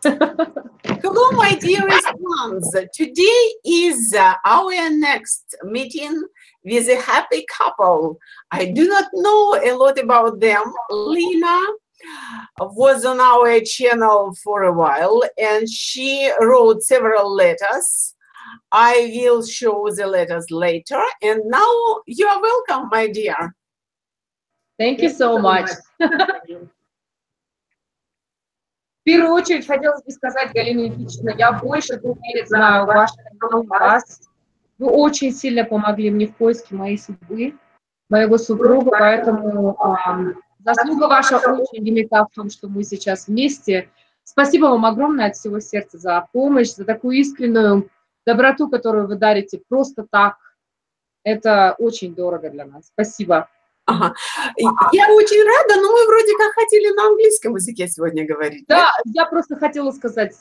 Hello, my dearest ones. Today is our next meeting with a happy couple. I do not know a lot about them. Lina was on our channel for a while and she wrote several letters. I will show the letters later. And now you are welcome, my dear. Thank you so much. В первую очередь хотелось бы сказать, Галина Ильичевна, я больше 2 лет знаю вас. Вы очень сильно помогли мне в поиске моей судьбы, моего супруга, поэтому заслуга ваша очень велика в том, что мы сейчас вместе. Спасибо вам огромное от всего сердца за помощь, за такую искреннюю доброту, которую вы дарите просто так. Это очень дорого для нас. Спасибо. Ага. Я очень рада, но мы вроде как хотели на английском языке сегодня говорить. Да, я просто хотела сказать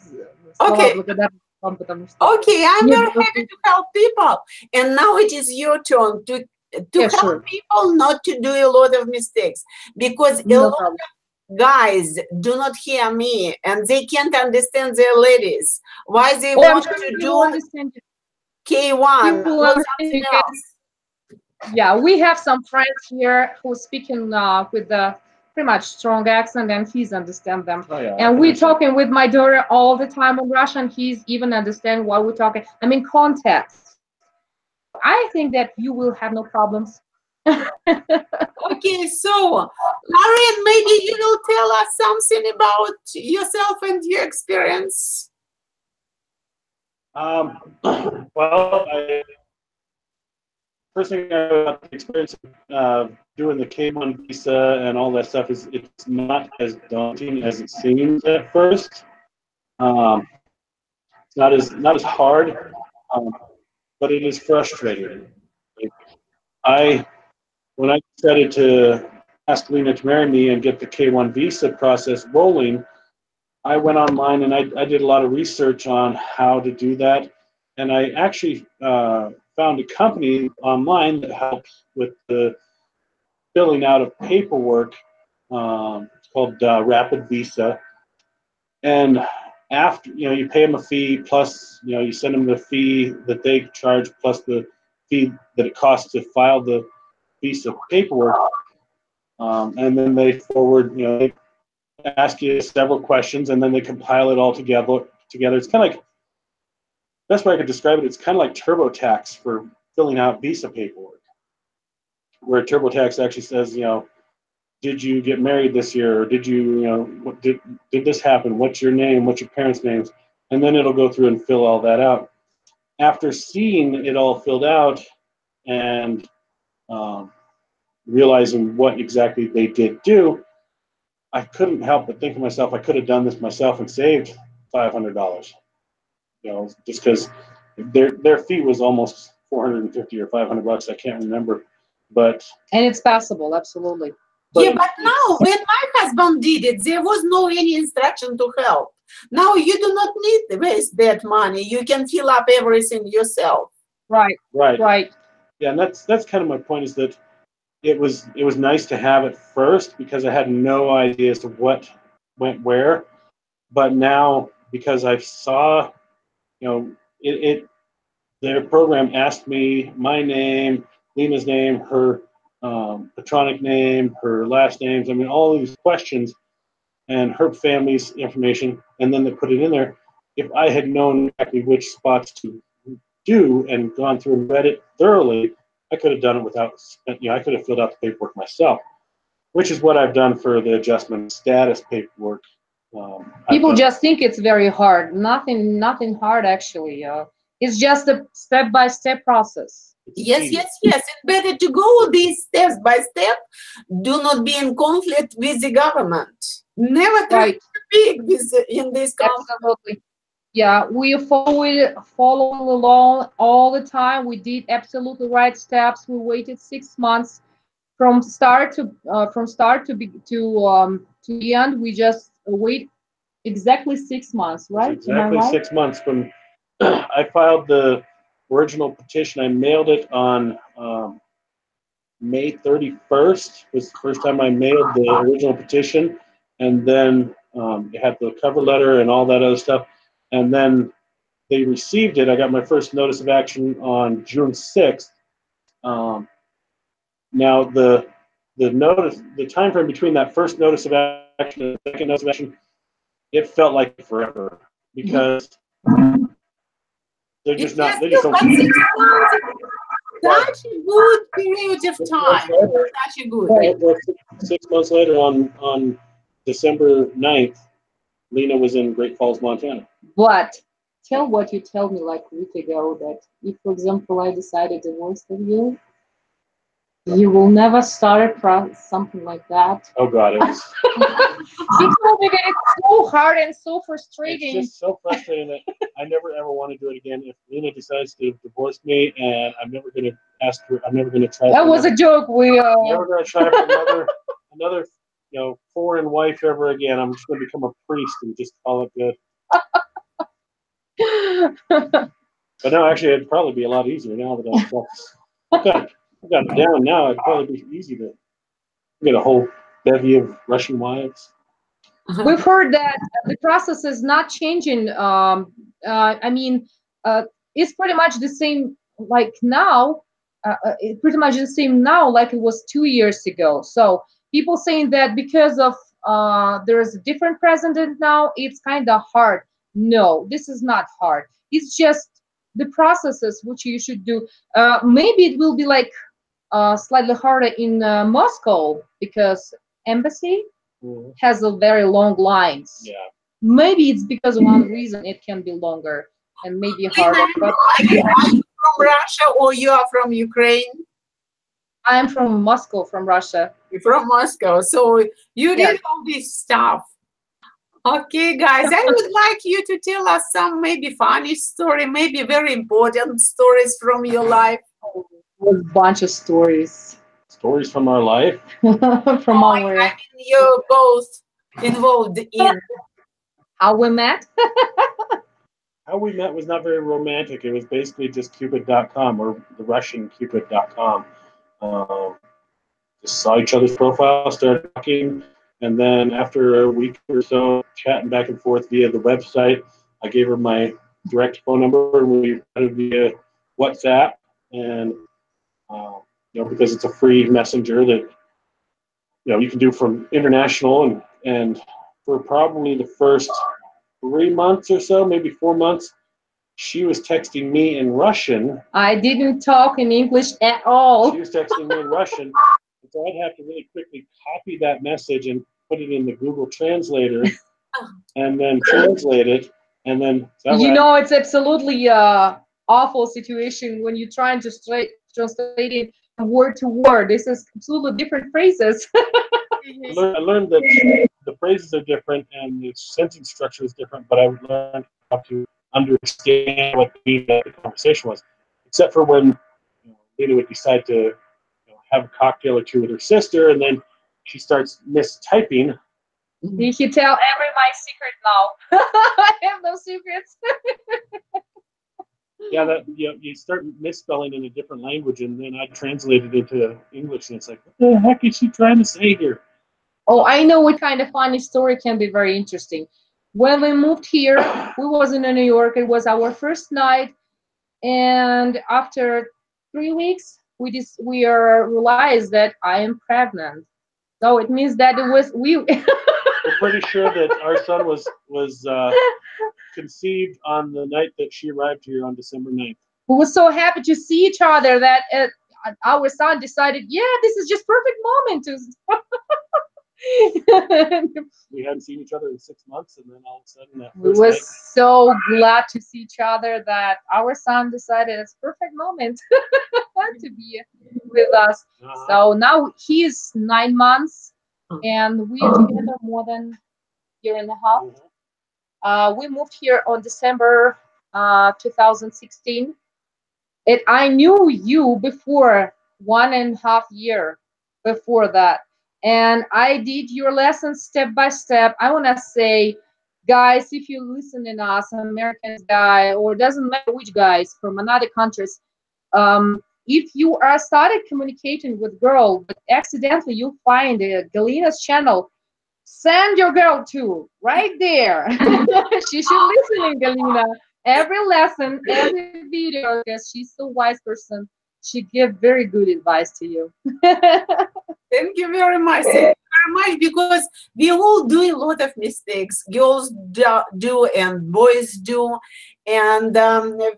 слова благодарности вам, потому что... Okay, I'm very happy to help people. And now it is your turn to help people not to do a lot of mistakes. Because a lot of guys do not hear me and they can't understand their ladies. Why they want to do K1 or something else. Yeah, we have some friends here who speaking with a pretty much strong accent, and he's understand them. Oh, yeah, and we're talking with my daughter all the time in Russian. He's even understand what we're talking. I mean, context. I think that you will have no problems. Okay, so Loren, maybe you will tell us something about yourself and your experience. Well, first thing about the experience of doing the K1 visa and all that stuff is it's not as daunting as it seems at first. It's not as hard, but it is frustrating. When I decided to ask Lina to marry me and get the K1 visa process rolling, I went online and I did a lot of research on how to do that, and I actually found a company online that helps with the filling out of paperwork. It's called Rapid Visa, and after you pay them a fee plus you send them the fee that they charge plus the fee that it costs to file the visa paperwork, and then they forward they ask you several questions and then they compile it all together. It's kind of like, best way I could describe it, it's kind of like TurboTax for filling out visa paperwork, where TurboTax actually says, did you get married this year, or did you, did this happen? What's your name? What's your parents' names? And then it'll go through and fill all that out. After seeing it all filled out and realizing what exactly they did do, I couldn't help but think to myself, I could have done this myself and saved $500. Just because their fee was almost $450 or $500. I can't remember, and it's passable, absolutely. But now when my husband did it, there was no any instruction to help. Now you do not need to waste that money. You can fill up everything yourself. Right. Yeah, and that's kind of my point, is that it was nice to have it first because I had no idea as to what went where, but now because I saw. Their program asked me my name, Lina's name, her patronic name, her last names. I mean, all these questions and her family's information, and then they put it in there. If I had known exactly which spots to do and gone through and read it thoroughly, I could have done it without, I could have filled out the paperwork myself, which is what I've done for the adjustment status paperwork. People just think it's very hard. Nothing hard, actually. It's just a step-by-step process. Yes. It's better to go these steps by step. Do not be in conflict with the government. Never try to be in this conflict. Absolutely. Yeah, we following along all the time. We did absolutely right steps. We waited 6 months from start to the end. We just wait exactly 6 months, right? Exactly 6 months from I filed the original petition. I mailed it on May 31st was the first time I mailed the original petition, and then It had the cover letter and all that other stuff. And then they received it. I got my first notice of action on June 6th. Now the time frame between that first notice of action and the second notice of action, it felt like forever because they're just not. They just don't. Such a good period of time. Such a good. Well, 6 months later, on December 9th, Lina was in Great Falls, Montana. But tell what you told me like a week ago, that if, for example, I decided to divorce you, you will never start something like that. Oh God, it was. He told me that it's so hard and so frustrating. It's just so frustrating that I never ever want to do it again. If Lina decides to divorce me, and I'm never going to ask her, I'm never going to try. That was a joke. I'm never going to try for another foreign wife ever again. I'm just going to become a priest and just call it good. But no, actually, it'd probably be a lot easier now that I've got it down. Now it'd probably be easy to get a whole bevy of Russian wives. We've heard that the process is not changing. I mean, it's pretty much the same like now. It's pretty much the same now like it was 2 years ago. So people saying that because of there's a different president now, it's kind of hard. No, this is not hard. It's just the processes which you should do. Maybe it will be like slightly harder in Moscow because embassy has a very long lines. Yeah. Maybe it's because of one reason it can be longer and maybe harder. But are you from Russia or you are from Ukraine? I'm from Moscow, from Russia. You're from Moscow, so you did all this stuff. Okay, guys, I would like you to tell us some maybe funny story, maybe very important stories from your life. A bunch of stories. Stories from our life. From our. I mean, you're both involved in. How we met? How we met was not very romantic. It was basically just Cupid.com, or the Russian Cupid.com. Just saw each other's profile, started talking, and then after a week or so chatting back and forth via the website, I gave her my direct phone number, and we chatted via WhatsApp. And because it's a free messenger that you can do from international, and for probably the first 3 months or so, maybe 4 months, she was texting me in Russian. I didn't talk in English at all. She was texting me in Russian, so I'd have to really quickly copy that message and put it in the Google Translator, and then translate it, and then it's absolutely awful situation when you're trying to translate it word to word. This is absolutely different phrases. I learned that the phrases are different and the sentence structure is different, but I learned how to understand what the conversation was, except for when Lina would decide to have a cocktail or two with her sister, and then she starts mistyping. You should tell my secret now. I have no secrets. Yeah, you start misspelling in a different language, and then I translate it into English, and it's like, what the heck is she trying to say here? Oh, I know what kind of funny story can be very interesting. When we moved here, we was in New York. It was our first night, and after 3 weeks, we realized that I am pregnant. So it means that it was We're pretty sure that our son was conceived on the night that she arrived here on December 9th. We were so happy to see each other that our son decided, this is just perfect moment to. We hadn't seen each other in 6 months, and then all of a sudden we were so glad to see each other that our son decided it's perfect moment to be with us. So now he is 9 months, and we are together more than a year and a half. We moved here on December 2016. And I knew you before 1.5 years before that. And I did your lessons step by step. I want to say, guys, if you listen to us, Americans guy, or doesn't matter which guys from another countries, if you are started communicating with girl, but accidentally you find Galina's channel, Send your girl to right there. She should listen, Galina. Every lesson, every video, because she's a wise person. She gives very good advice to you. Thank you very much. Thank you very much, because we all do a lot of mistakes. Girls do and boys do. And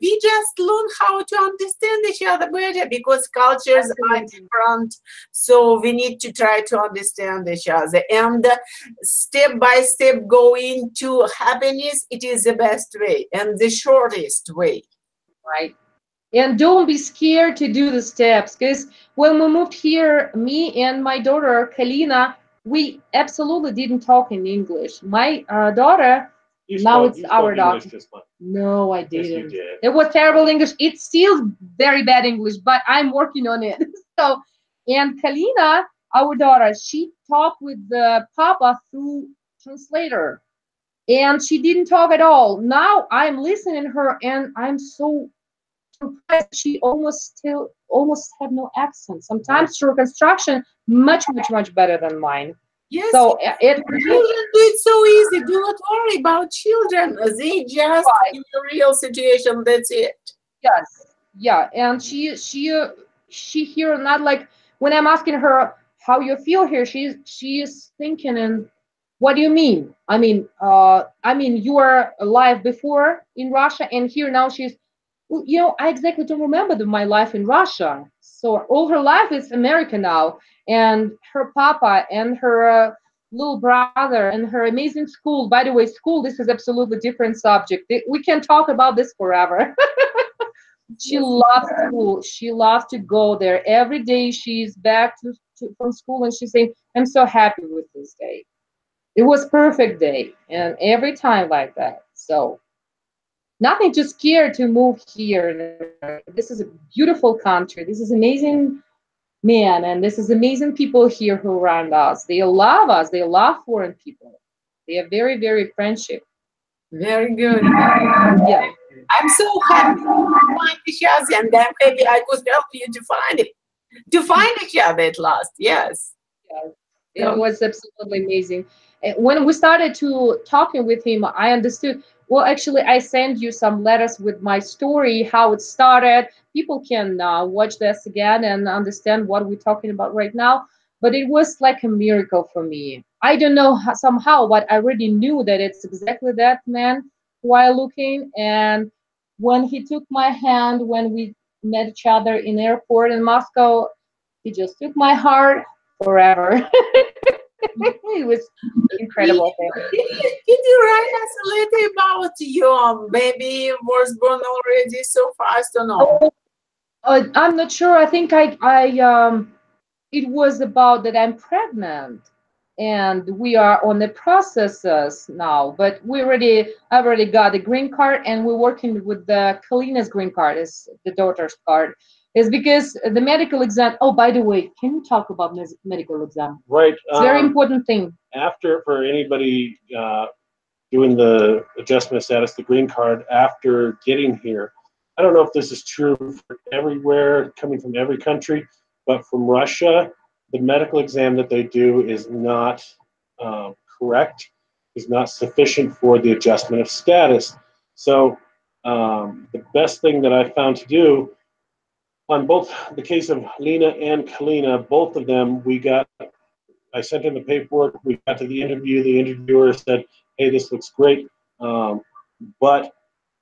we just learn how to understand each other better, because cultures are different. So we need to try to understand each other. And step by step going to happiness, it is the best way and the shortest way. Right. And don't be scared to do the steps, because when we moved here, me and my daughter, Kalina, we absolutely didn't talk in English. My daughter, now it's our daughter. No, I didn't. Yes, you did. It was terrible English. It's still very bad English, but I'm working on it. So, and Kalina, our daughter, she talked with the Papa through translator, and she didn't talk at all. Now I'm listening to her, and I'm so surprised. She almost have no accent. Sometimes her construction much better than mine. Yes, so children do it so easy. Do not worry about children. They just in the real situation. That's it. Yes, yeah, and she here, not like when I'm asking her how you feel here. She is thinking, and what do you mean? I mean you were alive before in Russia, and here now she's. You know, I exactly don't remember my life in Russia. So all her life is America now, and her papa and her little brother and her amazing school. By the way, school, this is absolutely different subject. We can talk about this forever. She loves school. She loves to go there. Every day she's back from school, and she's saying, I'm so happy with this day. It was perfect day, and every time like that. So nothing too scared to move here. This is a beautiful country. This is amazing man, and this is amazing people here who around us. They love us. They love foreign people. They are very, very friendship. Very good. Yeah. I'm so happy to find each other, and I'm happy I could help you to find each other at last. Yes. It was absolutely amazing. When we started to talking with him, I understood. Well, actually, I sent you some letters with my story, how it started. People can watch this again and understand what we're talking about right now. But it was like a miracle for me. I don't know how, somehow, but I already knew that it's exactly that man while looking. And when he took my hand, when we met each other in airport in Moscow, he just took my heart forever. It was incredible. Did you write us a little about your baby was born already so fast or no? I'm not sure. I think it was about that I'm pregnant, and we are on the processes now. But I already got the green card, and we're working with the Kalina's green card, is the daughter's card. Is because the medical exam. Oh, by the way, can you talk about medical exam? Right. It's a very important thing. After, for anybody doing the adjustment of status, the green card, after getting here, I don't know if this is true for everywhere, coming from every country, but from Russia, the medical exam that they do is not correct, is not sufficient for the adjustment of status. So the best thing that I found to do, on both the case of Lina and Kalina, both of them, I sent in the paperwork, we got to the interview, the interviewer said, hey, this looks great, but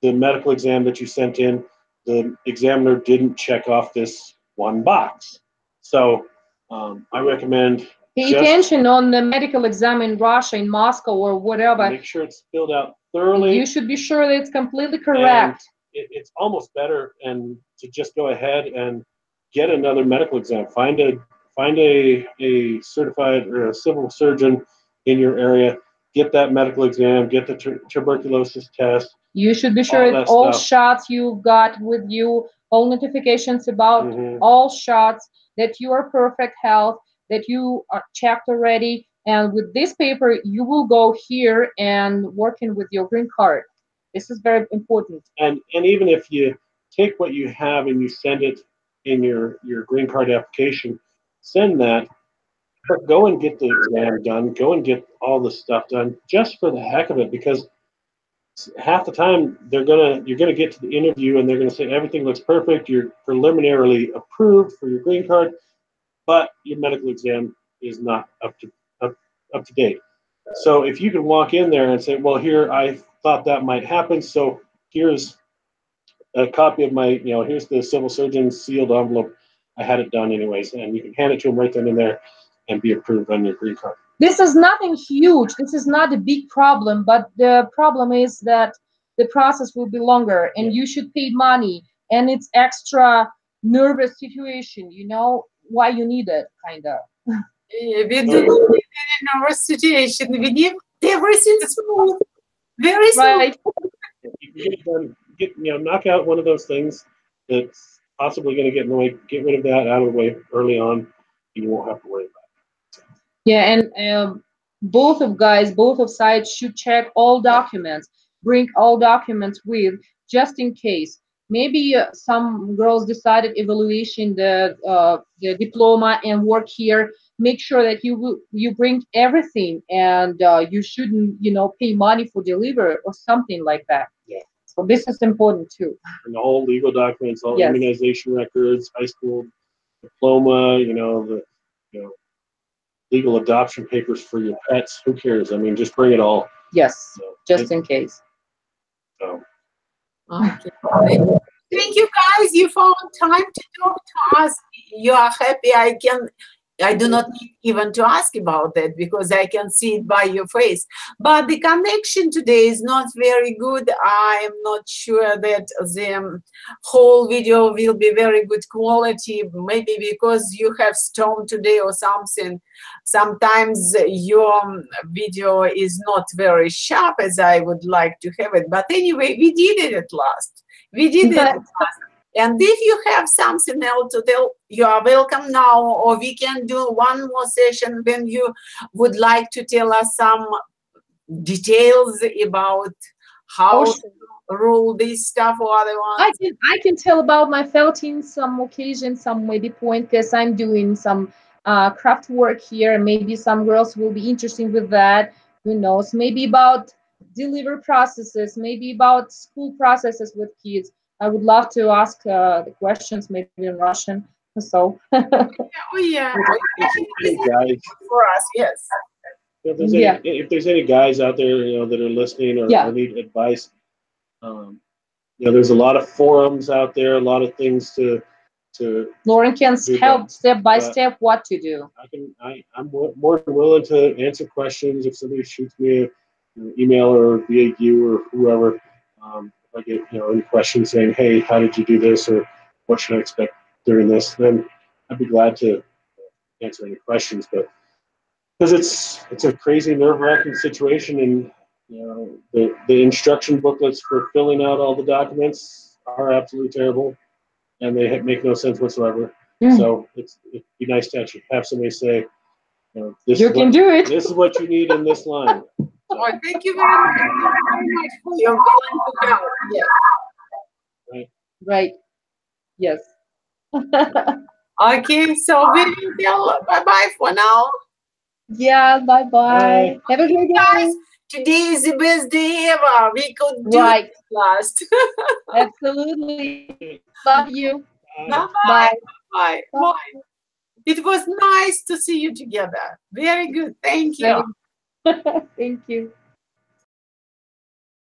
the medical exam that you sent in, the examiner didn't check off this one box. So I recommend pay attention on the medical exam in Russia, in Moscow, or whatever. Make sure it's filled out thoroughly. You should be sure that it's completely correct. It's almost better and to just go ahead and get another medical exam. Find a certified or a civil surgeon in your area. Get that medical exam. Get the tuberculosis test. You should be sure that all shots you got with you, all notifications about all shots, that you are perfect health, that you are checked already. And with this paper, you will go here and working with your green card. This is very important. And even if you take what you have and you send it in your green card application, send that. But go and get the exam done. Go and get all the stuff done just for the heck of it, because half the time you're gonna get to the interview and they're gonna say everything looks perfect. You're preliminarily approved for your green card, but your medical exam is not up to date. So if you can walk in there and say, well, here, I thought that might happen, so here's a copy of my, here's the civil surgeon's sealed envelope. I had it done anyways, and you can hand it to them right then and there and be approved on your green card. This is nothing huge. This is not a big problem, but the problem is that the process will be longer and you should pay money, and it's extra nervous situation, why you need it, kind of. We do not need any nervous situation. We need everything smooth, very smooth. Right. Knock out one of those things that's possibly going to get in the way. Get rid of that out of the way early on, and you won't have to worry about it. Yeah, and both of sides should check all documents. Bring all documents with, just in case. Maybe some girls decided evaluation the diploma and work here. Make sure that you bring everything, and you shouldn't pay money for delivery or something like that. Yeah. So this is important too. And all legal documents, all immunization records, high school diploma, the legal adoption papers for your pets. Who cares? I mean, just bring it all. Yes, just in case. So. Okay. Thank you, guys. You found time to talk to us. You are happy. I do not need even to ask about that because I can see it by your face. But the connection today is not very good. I am not sure that the whole video will be very good quality. Maybe because you have storm today or something. Sometimes your video is not very sharp as I would like to have it. But anyway, we did it at last. We did it at last. And if you have something else to tell, you are welcome now, or we can do one more session when you would like to tell us some details about how to rule this stuff or other ones. I can tell about my felting some occasion, some maybe point, because I'm doing some craft work here. Maybe some girls will be interested with that. Who knows? Maybe about delivery processes, maybe about school processes with kids. I would love to ask the questions, maybe in Russian. So. Oh yeah. For us, yes. If there's any guys out there, that are listening or need advice, there's a lot of forums out there, a lot of things to. Loren can help step by step what to do. I'm more than willing to answer questions if somebody shoots me an email or via you or whoever. If I get any questions saying, hey, how did you do this, or what should I expect during this, then I'd be glad to answer any questions. But because it's a crazy, nerve-wracking situation, and the instruction booklets for filling out all the documents are absolutely terrible, and they make no sense whatsoever. So it'd be nice to actually have somebody say, you can do it. This is what you need in this line. Oh, thank you very much for your willing to help. Yes. Right. Yes. Okay, so we will tell bye-bye for now. Yeah, bye-bye. Have a great day. Guys, today is the best day ever. We could do it last. Absolutely. Love you. Bye-bye. Bye. Bye. Bye. It was nice to see you together. Very good. Thank you. Thank you.